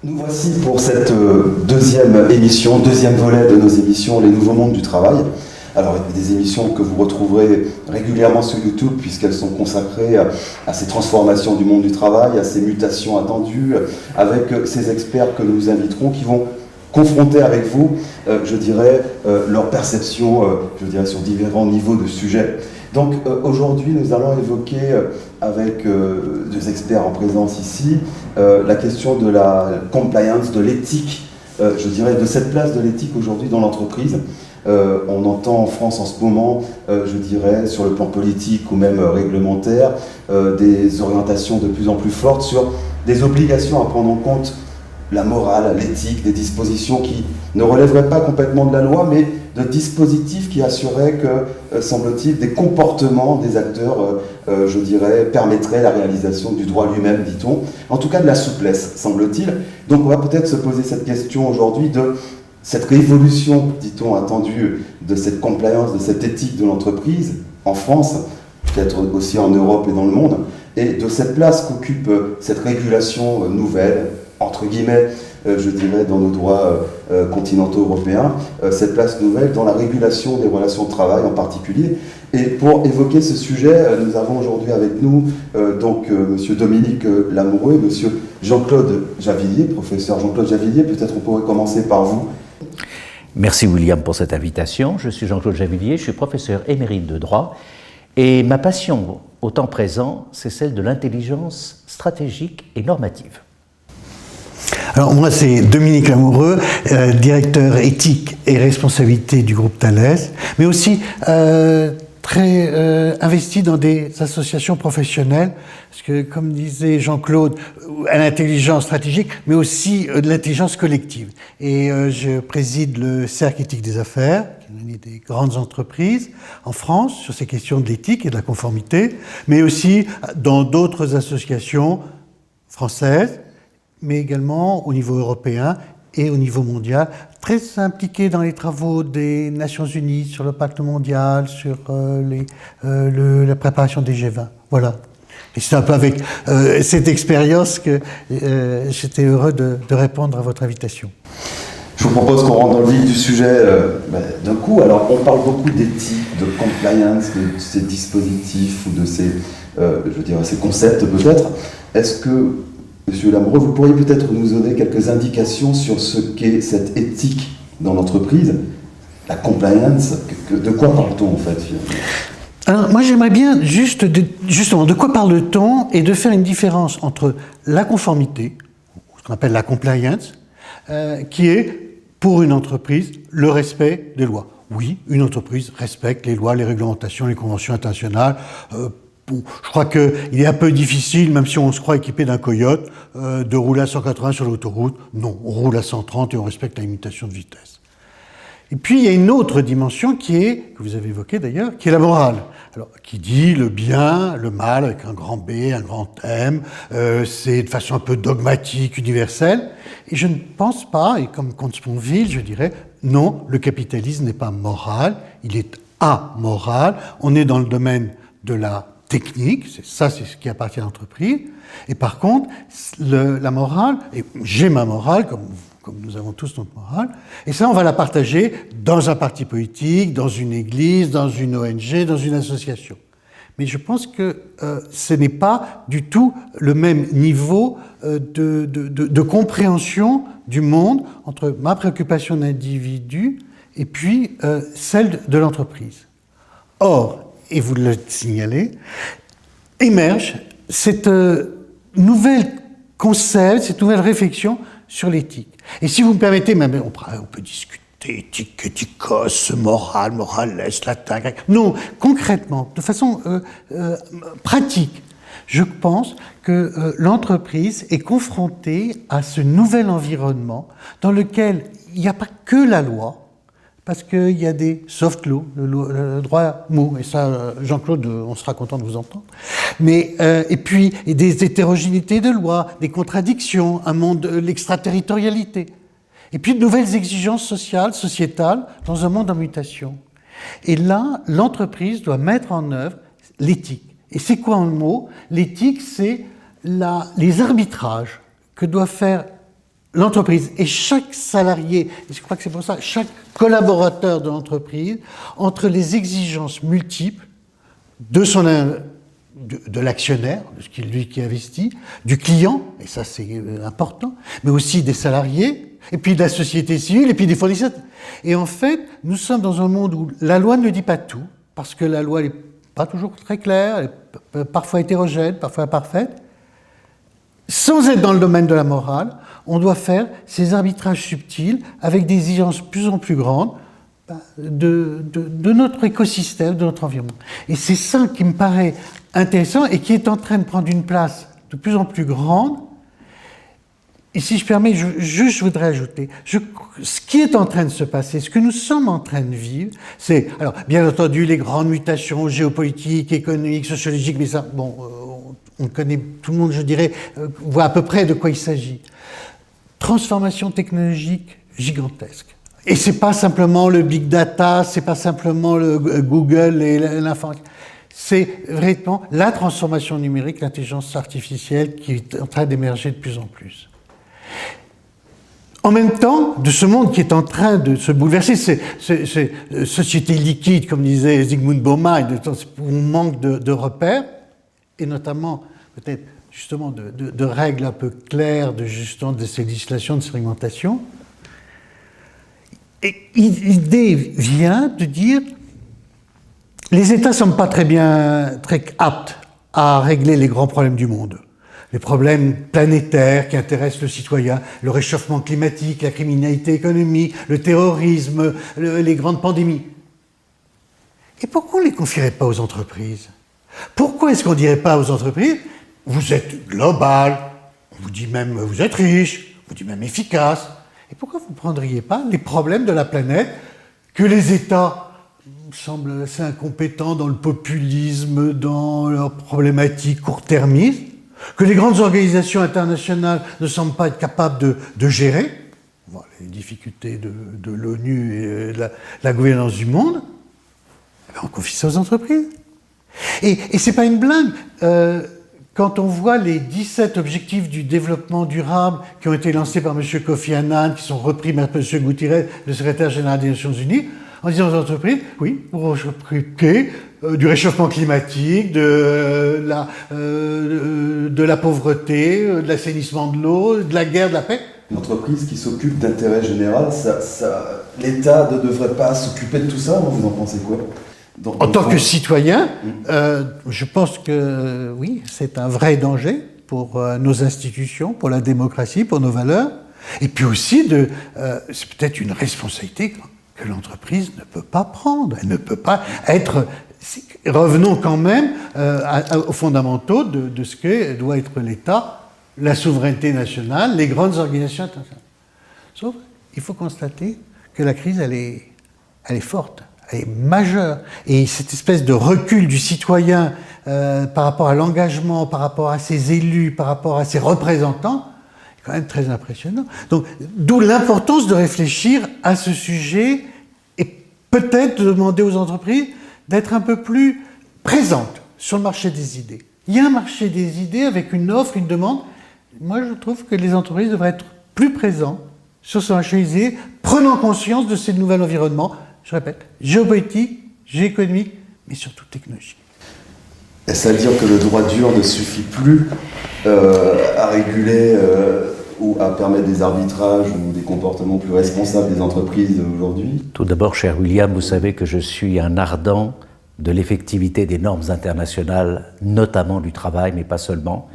Nous voici pour cette deuxième émission, deuxième volet de nos émissions, Les Nouveaux Mondes du Travail. Alors, des émissions que vous retrouverez régulièrement sur YouTube, puisqu'elles sont consacrées à ces transformations du monde du travail, à ces mutations attendues, avec ces experts que nous vous inviterons, qui vont confronter avec vous, je dirais, leur perception, je dirais, sur différents niveaux de sujets. Donc aujourd'hui, nous allons évoquer avec deux experts en présence ici la question de la compliance, de l'éthique, je dirais, de cette place de l'éthique aujourd'hui dans l'entreprise. On entend en France en ce moment, je dirais, sur le plan politique ou même réglementaire, des orientations de plus en plus fortes sur des obligations à prendre en compte la morale, l'éthique, des dispositions qui ne relèveraient pas complètement de la loi, mais de dispositifs qui assuraient que, semble-t-il, des comportements des acteurs, je dirais, permettraient la réalisation du droit lui-même, dit-on, en tout cas de la souplesse, semble-t-il. Donc on va peut-être se poser cette question aujourd'hui de cette révolution, dit-on, attendue de cette compliance, de cette éthique de l'entreprise, en France, peut-être aussi en Europe et dans le monde, et de cette place qu'occupe cette régulation nouvelle, entre guillemets, je dirais, dans nos droits continentaux européens, cette place nouvelle dans la régulation des relations de travail en particulier. Et pour évoquer ce sujet, nous avons aujourd'hui avec nous Monsieur Dominique Lamoureux et Monsieur Jean-Claude Javillier, professeur Jean-Claude Javillier. Peut-être on pourrait commencer par vous. Merci William pour cette invitation. Je suis Jean-Claude Javillier, je suis professeur émérite de droit et ma passion au temps présent, c'est celle de l'intelligence stratégique et normative. Alors moi c'est Dominique Lamoureux, directeur éthique et responsabilité du groupe Thales, mais aussi très investi dans des associations professionnelles, parce que comme disait Jean-Claude, à l'intelligence stratégique, mais aussi de l'intelligence collective. Et je préside le Cercle éthique des affaires, qui est une des grandes entreprises en France, sur ces questions de l'éthique et de la conformité, mais aussi dans d'autres associations françaises, mais également au niveau européen et au niveau mondial, très impliqué dans les travaux des Nations Unies sur le pacte mondial, sur la préparation des G20. Voilà. Et c'est un peu avec cette expérience que j'étais heureux de répondre à votre invitation. Je vous propose qu'on rentre dans le vif du sujet d'un coup. Alors, on parle beaucoup d'éthique, de compliance, de ces dispositifs ou de ces, je dirais, ces concepts peut-être. Est-ce que Monsieur Lamoureux, vous pourriez peut-être nous donner quelques indications sur ce qu'est cette éthique dans l'entreprise, la compliance, de quoi parle-t-on en fait finalement ? Alors moi j'aimerais bien justement de quoi parle-t-on et de faire une différence entre la conformité, ce qu'on appelle la compliance, qui est pour une entreprise le respect des lois. Oui, une entreprise respecte les lois, les réglementations, les conventions internationales. Je crois qu'il est un peu difficile, même si on se croit équipé d'un coyote, de rouler à 180 sur l'autoroute. Non, on roule à 130 et on respecte la limitation de vitesse. Et puis, il y a une autre dimension qui est, que vous avez évoquée d'ailleurs, qui est la morale. Alors, qui dit le bien, le mal, avec un grand B, un grand M, c'est de façon un peu dogmatique, universelle. Et je ne pense pas, et comme Comte Sponville, je dirais, non, le capitalisme n'est pas moral, il est amoral. On est dans le domaine de la technique, c'est ce qui appartient à l'entreprise. Et par contre, la morale, et j'ai ma morale, comme nous avons tous notre morale, et ça, on va la partager dans un parti politique, dans une église, dans une ONG, dans une association. Mais je pense que ce n'est pas du tout le même niveau de compréhension du monde entre ma préoccupation d'individu et puis celle de l'entreprise. Or, et vous le signalez, émerge cette nouvelle concept, cette nouvelle réflexion sur l'éthique. Et si vous me permettez, même on peut discuter éthique, éthikos, morale, morales, latin, grec. Non, concrètement, de façon pratique, je pense que l'entreprise est confrontée à ce nouvel environnement dans lequel il n'y a pas que la loi, parce qu'il y a des soft laws, le droit mou, et ça, Jean-Claude, on sera content de vous entendre. Mais et puis des hétérogénéités de lois, des contradictions, un monde, l'extraterritorialité, et puis de nouvelles exigences sociales, sociétales, dans un monde en mutation. Et là, l'entreprise doit mettre en œuvre l'éthique. Et c'est quoi en mot ? L'éthique, c'est les arbitrages que doit faire l'entreprise et chaque salarié, et je crois que c'est pour ça, chaque collaborateur de l'entreprise, entre les exigences multiples de l'actionnaire, lui qui investit, du client, et ça c'est important, mais aussi des salariés, et puis de la société civile, et puis des fournisseurs. Et en fait, nous sommes dans un monde où la loi ne dit pas tout, parce que la loi n'est pas toujours très claire, elle est parfois hétérogène, parfois imparfaite. Sans être dans le domaine de la morale, on doit faire ces arbitrages subtils avec des exigences de plus en plus grandes de notre écosystème, de notre environnement. Et c'est ça qui me paraît intéressant et qui est en train de prendre une place de plus en plus grande. Et si je permets, je voudrais ajouter, ce qui est en train de se passer, ce que nous sommes en train de vivre, c'est, alors, bien entendu, les grandes mutations géopolitiques, économiques, sociologiques, mais ça, bon, on connaît, tout le monde, je dirais, voit à peu près de quoi il s'agit. Transformation technologique gigantesque. Et c'est pas simplement le big data, c'est pas simplement le Google et l'informatique. C'est vraiment la transformation numérique, l'intelligence artificielle qui est en train d'émerger de plus en plus. En même temps, de ce monde qui est en train de se bouleverser, c'est société liquide, comme disait Zygmunt Bauman, où on manque de repères, et notamment peut-être justement de règles un peu claires de ces législations de segmentation. Et l'idée vient de dire les États ne sont pas très aptes à régler les grands problèmes du monde. Les problèmes planétaires qui intéressent le citoyen, le réchauffement climatique, la criminalité économique, le terrorisme, les grandes pandémies. Et pourquoi on ne les confierait pas aux entreprises? Pourquoi est-ce qu'on ne dirait pas aux entreprises, vous êtes global, on vous dit même vous êtes riche, on vous dit même efficace, et pourquoi vous ne prendriez pas les problèmes de la planète que les États semblent assez incompétents dans le populisme, dans leurs problématiques court-termistes, que les grandes organisations internationales ne semblent pas être capables de gérer, voilà, les difficultés de l'ONU et de la gouvernance du monde, on confie ça aux entreprises. Et c'est pas une blague. Quand on voit les 17 objectifs du développement durable qui ont été lancés par M. Kofi Annan, qui sont repris par M. Guterres, le secrétaire général des Nations Unies, en disant aux entreprises, oui, pour s'occuper du réchauffement climatique, de la pauvreté, de l'assainissement de l'eau, de la guerre, de la paix. Une entreprise qui s'occupe d'intérêt général, l'État ne devrait pas s'occuper de tout ça, vous en pensez quoi? En tant que citoyen, je pense que oui, c'est un vrai danger pour nos institutions, pour la démocratie, pour nos valeurs. Et puis aussi, c'est peut-être une responsabilité que l'entreprise ne peut pas prendre. Elle ne peut pas être... Revenons quand même aux fondamentaux de ce que doit être l'État, la souveraineté nationale, les grandes organisations internationales. Sauf, il faut constater que la crise, elle est forte. Elle est majeure. Et cette espèce de recul du citoyen par rapport à l'engagement, par rapport à ses élus, par rapport à ses représentants, est quand même très impressionnant. Donc, d'où l'importance de réfléchir à ce sujet et peut-être de demander aux entreprises d'être un peu plus présentes sur le marché des idées. Il y a un marché des idées avec une offre, une demande. Moi, je trouve que les entreprises devraient être plus présentes sur ce marché des idées, prenant conscience de ces nouveaux environnements. Je répète, géopolitique, géoéconomique, mais surtout technologique. Est-ce à dire que le droit dur ne suffit plus à réguler ou à permettre des arbitrages ou des comportements plus responsables des entreprises aujourd'hui? Tout d'abord, cher William, vous savez que je suis un ardent de l'effectivité des normes internationales, notamment du travail, mais pas seulement.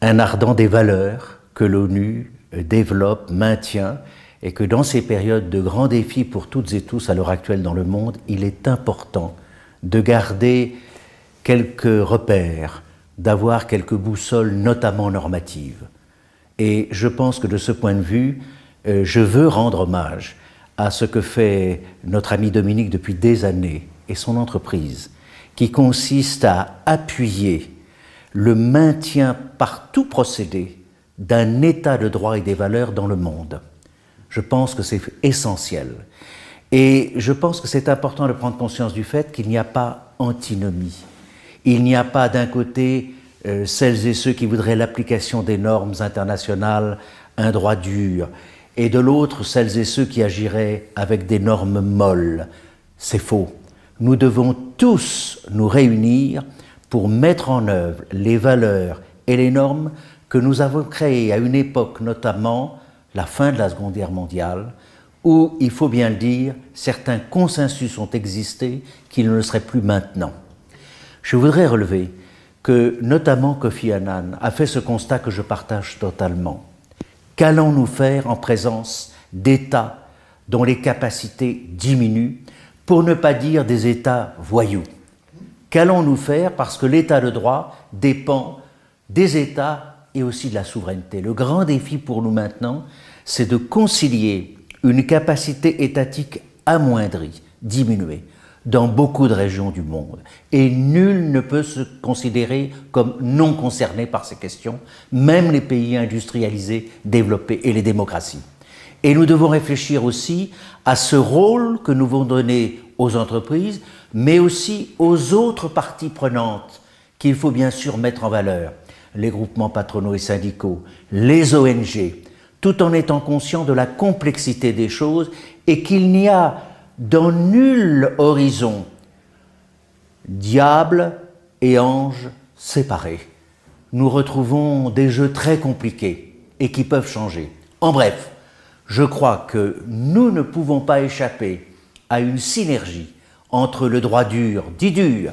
Un ardent des valeurs que l'ONU développe, maintient, et que dans ces périodes de grands défis pour toutes et tous à l'heure actuelle dans le monde, il est important de garder quelques repères, d'avoir quelques boussoles, notamment normatives. Et je pense que de ce point de vue, je veux rendre hommage à ce que fait notre ami Dominique depuis des années et son entreprise, qui consiste à appuyer le maintien par tout procédé d'un état de droit et des valeurs dans le monde. Je pense que c'est essentiel. Et je pense que c'est important de prendre conscience du fait qu'il n'y a pas antinomie. Il n'y a pas d'un côté celles et ceux qui voudraient l'application des normes internationales un droit dur, et de l'autre celles et ceux qui agiraient avec des normes molles. C'est faux. Nous devons tous nous réunir pour mettre en œuvre les valeurs et les normes que nous avons créées à une époque, notamment la fin de la Seconde Guerre mondiale, où, il faut bien le dire, certains consensus ont existé qui ne le seraient plus maintenant. Je voudrais relever que, notamment, Kofi Annan a fait ce constat que je partage totalement. Qu'allons-nous faire en présence d'États dont les capacités diminuent, pour ne pas dire des États voyous? Qu'allons-nous faire parce que l'État de droit dépend des États et aussi de la souveraineté? Le grand défi pour nous maintenant, c'est de concilier une capacité étatique amoindrie, diminuée, dans beaucoup de régions du monde. Et nul ne peut se considérer comme non concerné par ces questions, même les pays industrialisés, développés et les démocraties. Et nous devons réfléchir aussi à ce rôle que nous devons donner aux entreprises, mais aussi aux autres parties prenantes qu'il faut bien sûr mettre en valeur, les groupements patronaux et syndicaux, les ONG, tout en étant conscient de la complexité des choses et qu'il n'y a dans nul horizon diable et ange séparés. Nous retrouvons des jeux très compliqués et qui peuvent changer. En bref, je crois que nous ne pouvons pas échapper à une synergie entre le droit dur, dit dur,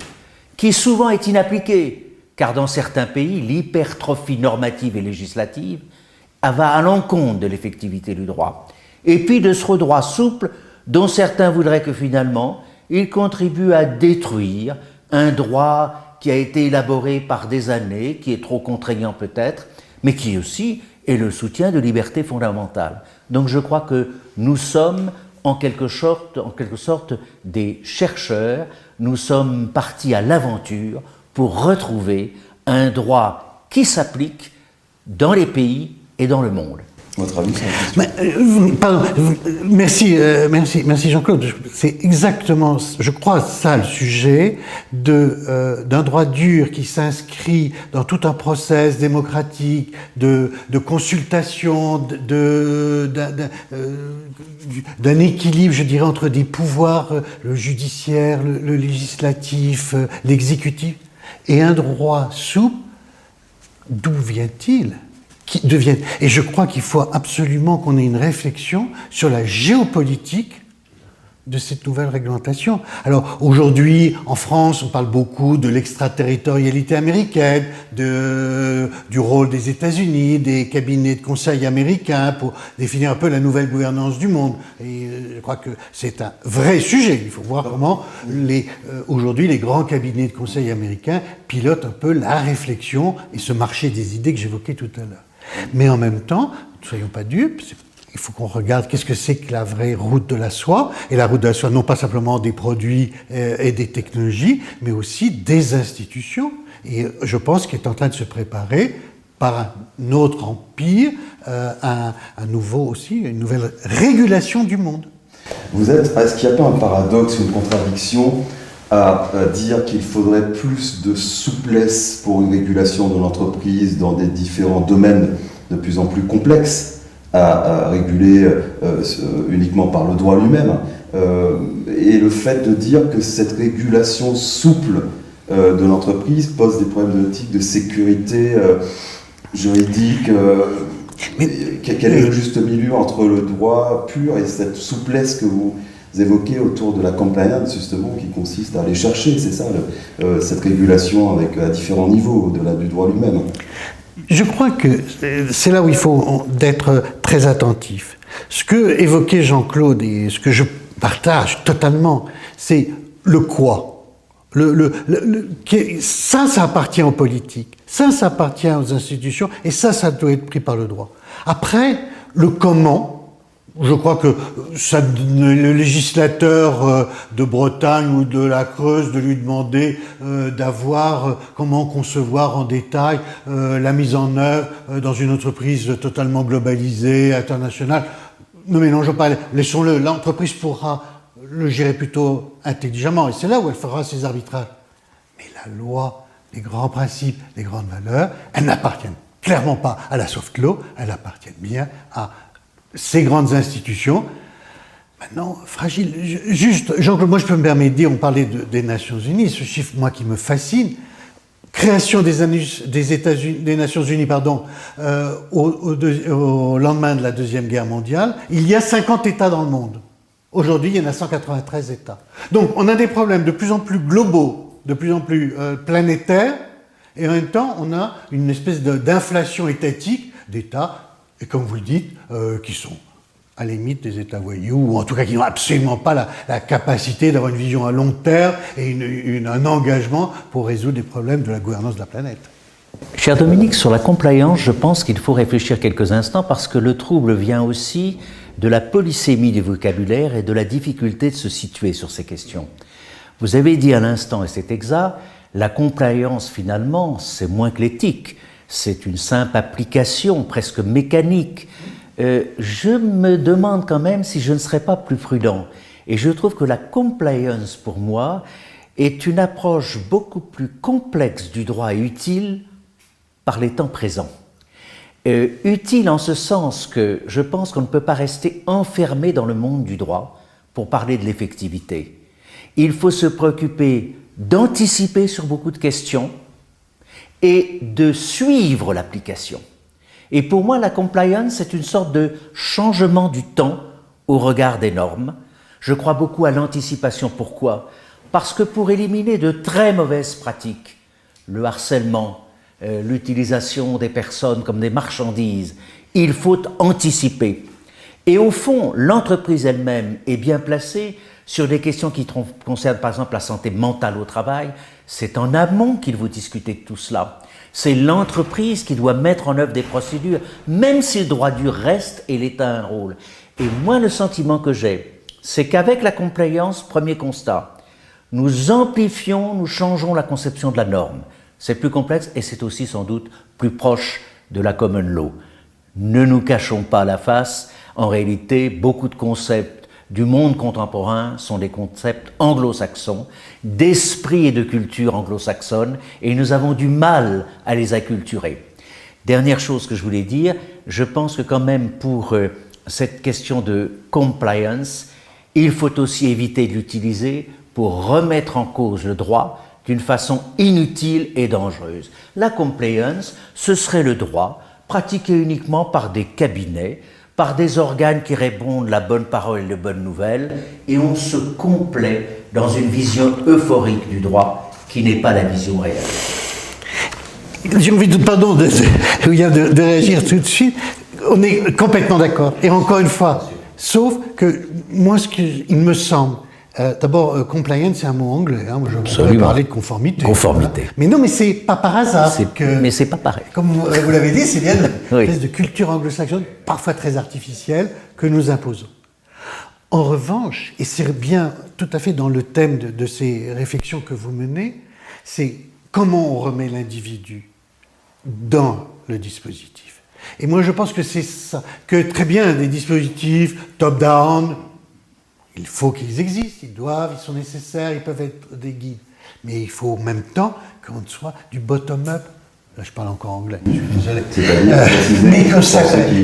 qui souvent est inappliqué, car dans certains pays, l'hypertrophie normative et législative va à l'encontre de l'effectivité du droit. Et puis de ce droit souple dont certains voudraient que finalement, il contribue à détruire un droit qui a été élaboré par des années, qui est trop contraignant peut-être, mais qui aussi est le soutien de libertés fondamentales. Donc je crois que nous sommes en quelque sorte des chercheurs, nous sommes partis à l'aventure pour retrouver un droit qui s'applique dans les pays et dans le monde. Votre avis sur la question? Pardon, merci Jean-Claude. C'est exactement, je crois, ça le sujet d'un droit dur qui s'inscrit dans tout un process démocratique de consultation, d'un équilibre, je dirais, entre des pouvoirs, le judiciaire, le législatif, l'exécutif, et un droit souple. D'où vient-il ? Et je crois qu'il faut absolument qu'on ait une réflexion sur la géopolitique de cette nouvelle réglementation. Alors aujourd'hui, en France, on parle beaucoup de l'extraterritorialité américaine, du rôle des États-Unis, des cabinets de conseil américains pour définir un peu la nouvelle gouvernance du monde. Et je crois que c'est un vrai sujet. Il faut voir comment aujourd'hui les grands cabinets de conseil américains pilotent un peu la réflexion et ce marché des idées que j'évoquais tout à l'heure. Mais en même temps, ne soyons pas dupes, il faut qu'on regarde qu'est-ce que c'est que la vraie route de la soie. Et la route de la soie, non pas simplement des produits et des technologies, mais aussi des institutions. Et je pense qu'il est en train de se préparer par un autre empire, un nouveau aussi, une nouvelle régulation du monde. Est-ce qu'il n'y a pas un paradoxe, une contradiction à dire qu'il faudrait plus de souplesse pour une régulation de l'entreprise dans des différents domaines de plus en plus complexes à réguler uniquement par le droit lui-même, et le fait de dire que cette régulation souple de l'entreprise pose des problèmes d'éthique, de sécurité juridique. Quel est le juste milieu entre le droit pur et cette souplesse que vous évoquez autour de la compliance, justement, qui consiste à aller chercher, c'est ça, cette régulation à différents niveaux, au-delà du droit lui-même? Je crois que c'est là où il faut être très attentif. Ce que évoquait Jean-Claude et ce que je partage totalement, c'est le quoi. Ça appartient aux politiques, ça appartient aux institutions, et ça doit être pris par le droit. Après, le comment, je crois que le législateur de Bretagne ou de la Creuse de lui demander d'avoir comment concevoir en détail la mise en œuvre dans une entreprise totalement globalisée, internationale. Ne mélangeons pas, laissons-le. L'entreprise pourra le gérer plutôt intelligemment et c'est là où elle fera ses arbitrages. Mais la loi, les grands principes, les grandes valeurs, elles n'appartiennent clairement pas à la soft law, elles appartiennent bien à ces grandes institutions. Maintenant, fragile. Juste, Jean-Claude, moi je peux me permettre de dire, on parlait des Nations Unies, ce chiffre, moi, qui me fascine. Création des Nations Unies au lendemain de la Deuxième Guerre mondiale, il y a 50 États dans le monde. Aujourd'hui, il y en a 193 États. Donc, on a des problèmes de plus en plus globaux, de plus en plus planétaires, et en même temps, on a une espèce d'inflation étatique d'États, et comme vous le dites, qui sont à la limite des États voyous, ou en tout cas qui n'ont absolument pas la capacité d'avoir une vision à long terme et un engagement pour résoudre les problèmes de la gouvernance de la planète. Cher Dominique, sur la compliance, je pense qu'il faut réfléchir quelques instants parce que le trouble vient aussi de la polysémie du vocabulaire et de la difficulté de se situer sur ces questions. Vous avez dit à l'instant, et c'est exact, la compliance finalement, c'est moins que l'éthique, c'est une simple application presque mécanique. Je me demande quand même si je ne serais pas plus prudent. Et je trouve que la compliance, pour moi, est une approche beaucoup plus complexe du droit et utile par les temps présents. Utile en ce sens que je pense qu'on ne peut pas rester enfermé dans le monde du droit pour parler de l'effectivité. Il faut se préoccuper d'anticiper sur beaucoup de questions et de suivre l'application. Et pour moi, la compliance, c'est une sorte de changement du temps au regard des normes. Je crois beaucoup à l'anticipation. Pourquoi ? Parce que pour éliminer de très mauvaises pratiques, le harcèlement, l'utilisation des personnes comme des marchandises, il faut anticiper. Et au fond, l'entreprise elle-même est bien placée sur des questions qui concernent par exemple la santé mentale au travail. C'est en amont qu'il faut discuter de tout cela. C'est l'entreprise qui doit mettre en œuvre des procédures, même si le droit dur reste et l'État a un rôle. Et moi, le sentiment que j'ai, c'est qu'avec la compliance, premier constat, nous amplifions, nous changeons la conception de la norme. C'est plus complexe et c'est aussi sans doute plus proche de la common law. Ne nous cachons pas la face, en réalité, beaucoup de concepts du monde contemporain sont des concepts anglo-saxons, d'esprit et de culture anglo-saxonne, et nous avons du mal à les acculturer. Dernière chose que je voulais dire, je pense que quand même pour cette question de compliance, il faut aussi éviter de l'utiliser pour remettre en cause le droit d'une façon inutile et dangereuse. La compliance, ce serait le droit pratiqué uniquement par des cabinets, par des organes qui répondent la bonne parole et les bonnes nouvelles, et on se complaît dans une vision euphorique du droit qui n'est pas la vision réelle. J'ai envie de réagir tout de suite. On est complètement d'accord. Et encore une fois, sauf que moi, il me semble, d'abord, compliance, c'est un mot anglais. Hein, je pourrais parler de conformité. Conformité. Mais non, mais c'est pas par hasard. Mais c'est pas pareil. Comme vous l'avez dit, c'est bien une espèce de culture anglo-saxonne, parfois très artificielle, que nous imposons. En revanche, et c'est bien tout à fait dans le thème de ces réflexions que vous menez, c'est comment on remet l'individu dans le dispositif. Et moi, je pense que c'est ça, que très bien, des dispositifs top-down, il faut qu'ils existent, ils sont nécessaires, ils peuvent être des guides. Mais il faut en même temps qu'on soit du bottom-up. Là, je parle encore anglais, je suis désolé. Mais comme ça,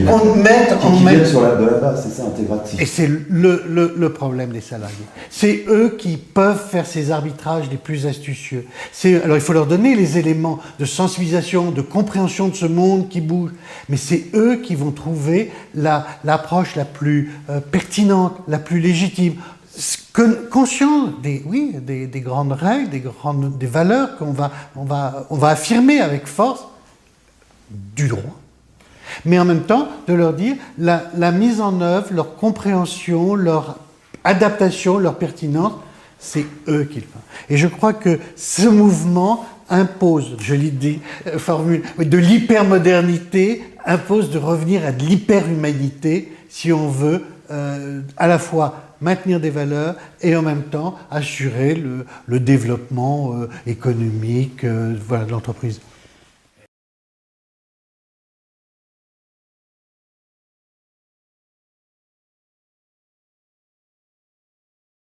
on met sur la base, c'est ça, intégratif. Et c'est le problème des salariés. C'est eux qui peuvent faire ces arbitrages les plus astucieux. Alors, il faut leur donner les éléments de sensibilisation, de compréhension de ce monde qui bouge. Mais c'est eux qui vont trouver l'approche la plus pertinente, la plus légitime. Conscient des grandes règles, des valeurs qu'on va affirmer avec force du droit, mais en même temps de leur dire la mise en œuvre, leur compréhension, leur adaptation, leur pertinence, c'est eux qui le font. Et je crois que ce mouvement impose, je l'ai dit, de l'hypermodernité, impose de revenir à de l'hyperhumanité si on veut à la fois maintenir des valeurs et en même temps assurer le développement économique de l'entreprise.